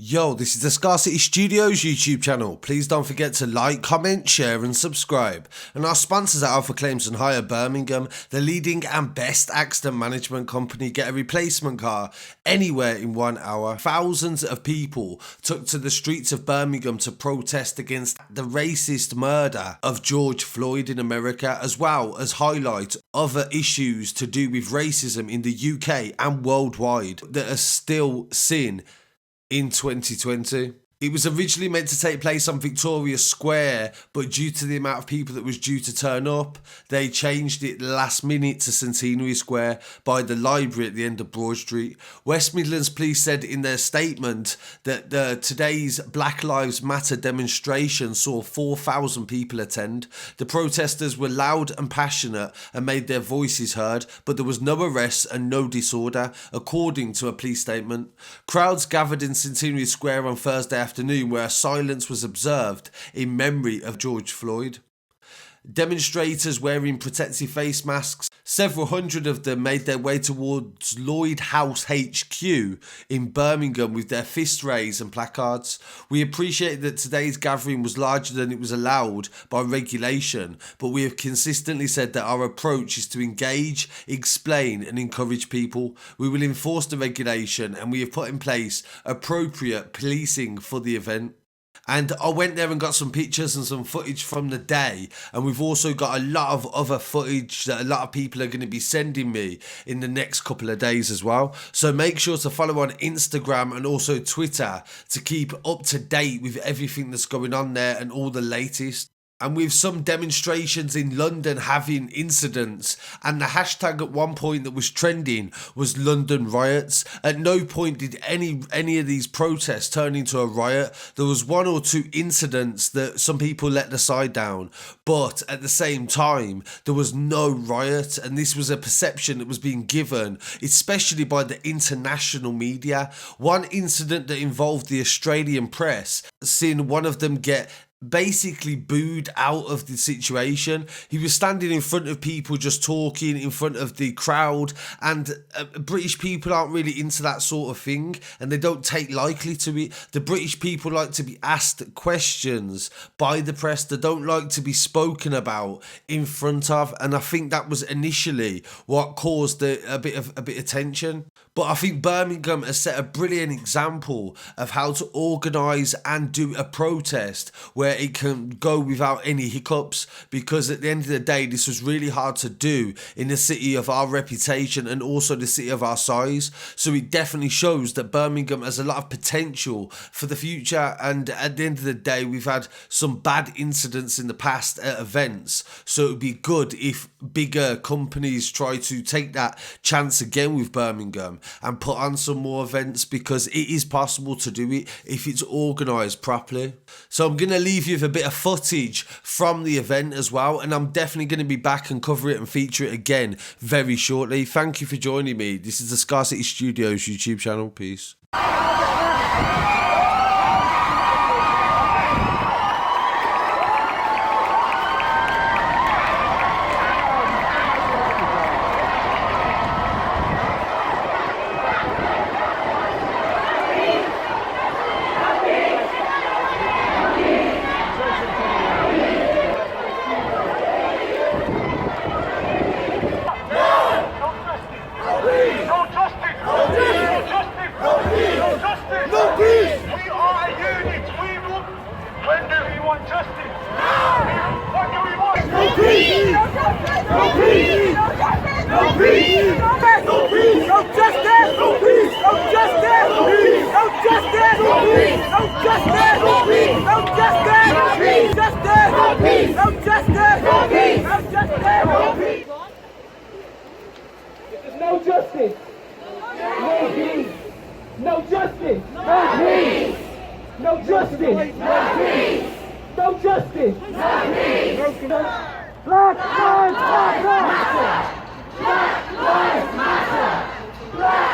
Yo, this is the Scarcity Studios YouTube channel. Please don't forget to like, comment, share and subscribe. And our sponsors at Alpha Claims and Hire Birmingham, the leading and best accident management company. Get a replacement car anywhere in 1 hour. Thousands of people took to the streets of Birmingham to protest against the racist murder of George Floyd in America, as well as highlight other issues to do with racism in the UK and worldwide that are still seen in 2020. It was originally meant to take place on Victoria Square, but due to the amount of people that was due to turn up, they changed it last minute to Centenary Square by the library at the end of Broad Street. West Midlands Police said in their statement that today's Black Lives Matter demonstration saw 4,000 people attend. The protesters were loud and passionate and made their voices heard, but there was no arrests and no disorder, according to a police statement. Crowds gathered in Centenary Square on Thursday afternoon where silence was observed in memory of George Floyd. Demonstrators wearing protective face masks, several hundred of them made their way towards Lloyd House HQ in Birmingham with their fists raised and placards. We appreciate that today's gathering was larger than it was allowed by regulation, but we have consistently said that our approach is to engage, explain and encourage people. We will enforce the regulation and we have put in place appropriate policing for the event. And I went there and got some pictures and some footage from the day, and we've also got a lot of other footage that a lot of people are going to be sending me in the next couple of days as well. So make sure to follow on Instagram and also Twitter to keep up to date with everything that's going on there and all the latest. And with some demonstrations in London having incidents, and the hashtag at one point that was trending was London riots. At no point did any of these protests turn into a riot. There was one or two incidents that some people let the side down, but at the same time there was no riot, and this was a perception that was being given, especially by the international media. One incident that involved the Australian press, seeing one of them get basically booed out of the situation. He was standing in front of people just talking in front of the crowd, and British people aren't really into that sort of thing and they don't take lightly to it. The British people like to be asked questions by the press. They don't like to be spoken about in front of, and I think that was initially what caused a bit of tension. But I think Birmingham has set a brilliant example of how to organise and do a protest where it can go without any hiccups, because at the end of the day this was really hard to do in a city of our reputation and also the city of our size. So it definitely shows that Birmingham has a lot of potential for the future, and at the end of the day we've had some bad incidents in the past at events, so it would be good if bigger companies try to take that chance again with Birmingham and put on some more events, because it is possible to do it if it's organised properly. So I'm going to leave you with a bit of footage from the event as well, and I'm definitely going to be back and cover it and feature it again very shortly. Thank you for joining me. This is the Scarcity Studios YouTube channel. Peace. No justice, no peace. No justice, no peace. No justice, no peace. No justice, no peace. Black Lives Matter. Black Lives Matter. Black